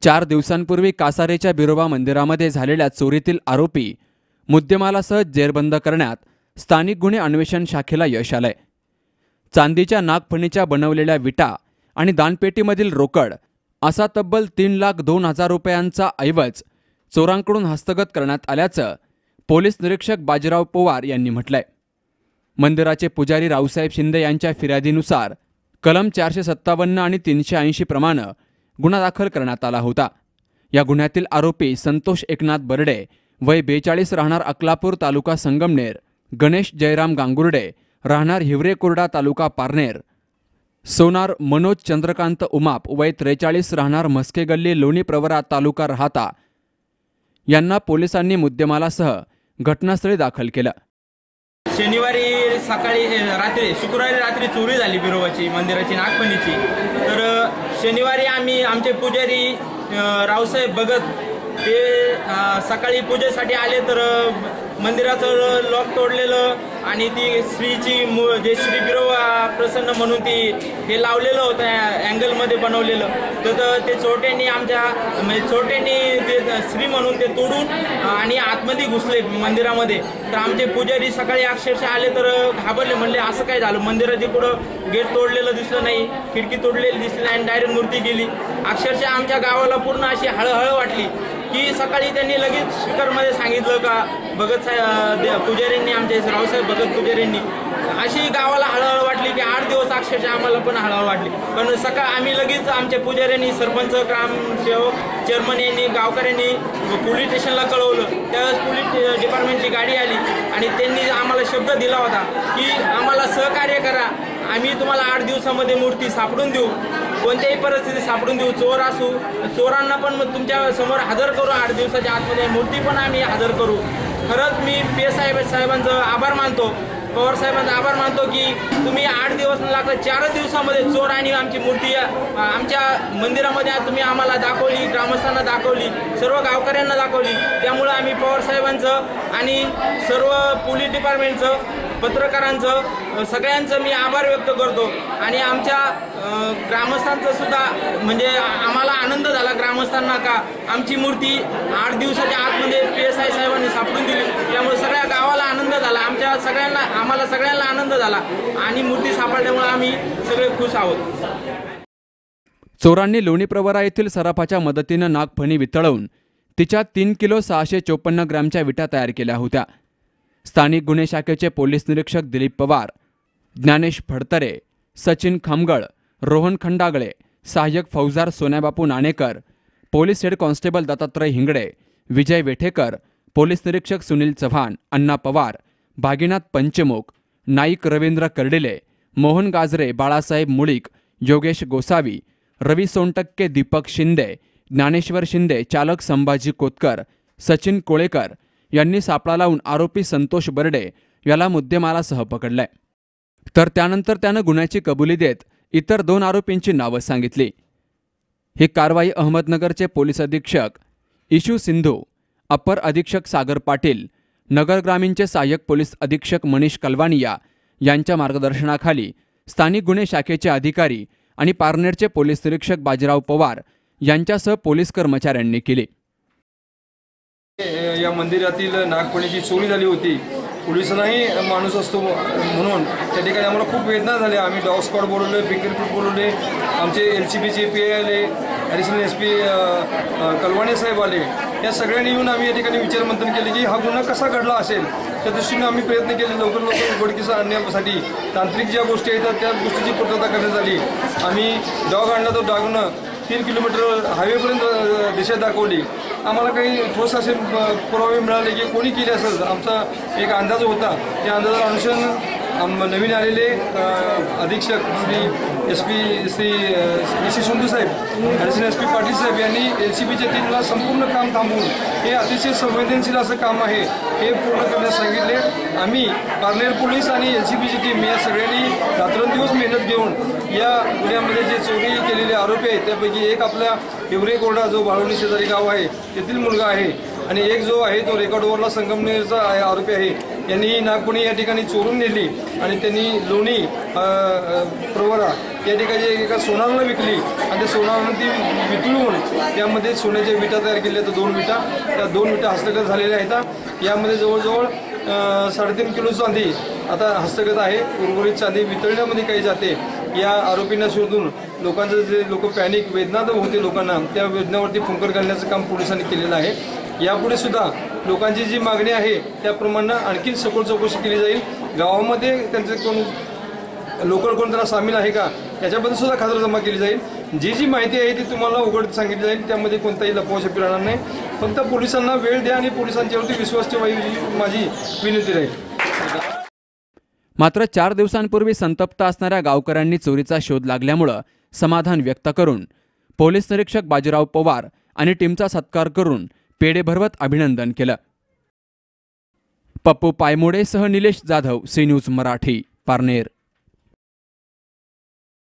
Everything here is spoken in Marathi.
4 दिवसांपूर्वी कासारेच्या बिरोबा मंदिरामध्ये झालेल्या चोरीतील आरोपी मुद्देमालासह जेरबंद करण्यात स्थानिक गुन्हे अन्वेषण शाखेला यश आलंय। चांदीच्या नागफणीच्या बनवलेल्या विटा आणि दानपेटीमधील रोकड असा तब्बल 3,02,000 रुपयांचा ऐवज चोरांकडून हस्तगत करण्यात आल्याचं पोलीस निरीक्षक बाजीराव पवार यांनी म्हटलंय। मंदिराचे पुजारी रावसाहेब शिंदे यांच्या फिर्यादीनुसार कलम 457 आणि 380 प्रमाणे गुन्हा दाखल करण्यात आला होता। या गुन्ह्यातील आरोपी संतोष एकनाथ बर्डे वय 42 राहणार अकलापूर तालुका संगमनेर, गणेश जयराम गांगुर्डे राहणार हिवरे कोरडा तालुका पारनेर, सोनार मनोज चंद्रकांत उमाप वय 43 राहणार म्हस्के गल्ली लोणी प्रवरा तालुका राहता यांना पोलिसांनी मुद्देमालासह घटनास्थळी दाखल केलं। शनिवारी सकाळी शुक्रवारी रात्री चोरी झाली बिरोबाची मंदिराची नागफणीची। तर शनिवारी आम्ही आमचे पुजारी रावसाहेब भगत ते सकाळी पूजेसाठी आले तर मंदिराचं लॉक तोडलेलं आणि ती श्रीची जे श्री बिरोबा प्रसन्न म्हणून ती हे लावलेलं होतं अँगलमध्ये बनवलेलं। तर ते चोरट्यांनी चोरट्यांनी ते श्री म्हणून ते तोडून आणि आतमध्ये घुसले मंदिरामध्ये। तर आमचे पुजारी सकाळी अक्षरशः आले तर घाबरले, म्हणले असं काय झालं, मंदिराचे पुढं गेट तोडलेलं दिसलं नाही, खिडकी तोडलेली दिसली नाही आणि डायरेक्ट मूर्ती गेली। अक्षरशः आमच्या गावाला पूर्ण अशी हळहळ वाटली की सकाळी त्यांनी लगेच स्पीकरमध्ये सांगितलं का भगत साहेब पुजाऱ्यांनी आमचे रावसाहेब भगत पुजाऱ्यांनी अशी गावाला हळहळ वाटली की 8 दिवस अक्षरशः आम्हाला पण हळहळ वाटली। पण आम्ही लगेच आमच्या पुजाऱ्यांनी सरपंच ग्रामसेवक चेअरमन यांनी गावकऱ्यांनी पोलीस स्टेशनला कळवलं। त्यावेळेस पोलीस डिपार्टमेंटची गाडी आली आणि त्यांनी आम्हाला शब्द दिला होता की आम्हाला सहकार्य करा, आम्ही तुम्हाला 8 दिवसामध्ये मूर्ती सापडून देऊ, कोणत्याही परिस्थितीत सापडून देऊ, चोर असू चोरांना पण तुमच्या समोर हजर करू, 8 दिवसाच्या आतमध्ये मूर्ती पण आम्ही हजर करू। खरंच मी साहेबांचं आभार मानतो, पवार साहेबांचा आभार मानतो की तुम्ही 8 दिवस न लागता 4 दिवसामध्ये चोर आणि आमची मूर्ती आमच्या मंदिरामध्ये तुम्ही आम्हाला दाखवली, ग्रामस्थांना दाखवली, सर्व गावकऱ्यांना दाखवली। त्यामुळे आम्ही पवार साहेबांचं आणि सर्व पोलीस डिपार्टमेंटचं पत्रकारांचं सगळ्यांचं मी आभार व्यक्त करतो आणि आमच्या ग्रामस्थांचं सुद्धा म्हणजे आम्हाला आनंद झाला ग्रामस्थांना का आमची मूर्ती 8 दिवसाच्या आतमध्ये PSI साहेबांनी सापडून दिली। त्यामुळे सगळ्या गावाला आनंद झाला, आम्हाला सगळ्यांना आनंद झाला आणि मूर्ती सापडल्यामुळे आम्ही सगळे खुश आहोत। चोरांनी लोणी प्रवरा येथील सराफाच्या मदतीने नागफणी वितळवून तिच्या 3 किलो 654 ग्रॅमच्या विटा तयार केल्या होत्या। स्थानिक गुन्हे शाखेचे पोलीस निरीक्षक दिलीप पवार, ज्ञानेश फडतरे, सचिन खामगळ, रोहन खंडागळे, सहाय्यक फौजदार Sonyabapu Nanekar, police head constable Dattatray Hingade, Vijay Vethekar, police निरीक्षक सुनील चव्हाण, अण्णा पवार, भागीनाथ पंचमुख, नाईक रवींद्र कर्डिले, मोहन गाजरे, बाळासाहेब मुळीक, योगेश गोसावी, रवी सोनटक्के, दीपक शिंदे, ज्ञानेश्वर शिंदे, चालक संभाजी कोतकर, सचिन कोळेकर यांनी सापळा लावून आरोपी संतोष बर्डे याला मुद्देमालासह पकडलाय। तर त्यानंतर त्यानं गुन्ह्याची कबुली देत इतर 2 आरोपींची नावं सांगितली। ही कारवाई अहमदनगरचे पोलीस अधीक्षक इशू सिंधू, अपर अधीक्षक सागर पाटील, नगर ग्रामीणचे सहाय्यक पोलीस अधीक्षक मनीष कलवानिया यांच्या मार्गदर्शनाखाली स्थानिक गुन्हे शाखेचे अधिकारी आणि पारनेरचे पोलीस निरीक्षक बाजीराव पवार यांच्यासह पोलीस कर्मचाऱ्यांनी केली। या मंदिरातील नागफणीची चोरी झाली होती। पोलिसांनाही माणूस असतो म्हणून त्या ठिकाणी आम्हाला खूप वेदना झाल्या। आम्ही डॉग स्क्वॉड बोलवले, पिकेट बोलवले, आमचे LCBचे PI आले, ॲडिशनल SP कलवाणे साहेब आले। या सगळ्यांनी येऊन आम्ही या ठिकाणी विचारमंथन केले की हा गुन्हा कसा घडला असेल। त्या दृष्टीने आम्ही प्रयत्न केले लवकर उघडकीस आणण्यासाठी। तांत्रिक ज्या गोष्टी आहेत त्या गोष्टीची पूर्तता करण्यात आली। आम्ही डॉग आणला, तो डॉगनं 3 किलोमीटर हायवेपर्यंत दिशा दाखवली। आम्हाला काही ठोस असे पुरावे मिळाले की कोणी केले असेल। आमचा एक अंदाज होता, त्या अंदाजाला अनुसरून नवीन आलेले अधीक्षक श्री SP श्री सिंधू साहेब, ॲडिशनल SP पाटील साहेब यांनी LCBच्या टीमला संपूर्ण काम थांबवून हे अतिशय संवेदनशील असं काम आहे हे पूर्ण करण्यास सांगितले। आम्ही पारनेर पोलीस आणि LCBची टीम या सगळ्यांनी रात्रंदिवस मेहनत घेऊन या गुन्ह्यामध्ये जे चोरी केलेले आरोपी आहेत त्यापैकी एक आपल्या हिवरे कोरडा जो बाळवणी शेजारी गाव आहे तेथील मुलगा आहे आणि एक जो आहे तो रेकॉर्डवरला संगमनेरचा आरोपी आहे। यांनी नागफणी या ठिकाणी चोरून नेली आणि त्यांनी लोणी प्रवरा या ठिकाणी एका सोनाराला विकली आणि त्या सोनारानं ती वितळून त्यामध्ये सोन्याच्या विटा तयार केल्या आहेत 2 विटा. त्या 2 विटा हस्तगत झालेल्या आहेत. यामध्ये जवळजवळ 3.5 किलो चांदी आता हस्तगत आहे. उर्वरित चांदी वितळण्यामध्ये काही जाते. या आरोपींना शोधून लोकांचं जे पॅनिक वेदना होते लोकांना त्या वेदनावरती फुंकर घालण्याचं काम पोलिसांनी केलेलं आहे. यापुढे सुद्धा लोकांची जी मागणी आहे त्याप्रमाणे आणखी सखोल चौकशी केली जाईल. गावामध्ये त्यांचे कोण लोकल कोण त्यांना सामील आहे का याच्याबद्दल सुद्धा खातरजमा केली जाईल. जी माहिती आहे ती तुम्हाला उघड सांगितली जाईल. त्यामध्ये कोणताही लपवाछपी राहणार नाही. फक्त पोलिसांना वेळ द्या आणि पोलिसांच्यावरती विश्वास ठेवा ही माझी विनंती राहील. मात्र 4 दिवसांपूर्वी संतप्त असणाऱ्या गावकऱ्यांनी चोरीचा शोध लागल्यामुळं समाधान व्यक्त करून पोलीस निरीक्षक बाजीराव पवार आणि टीमचा सत्कार करून पेढे भरवत अभिनंदन केलं. पप्पू पायमोडेसह निलेश जाधव, सी न्यूज मराठी, पारनेर.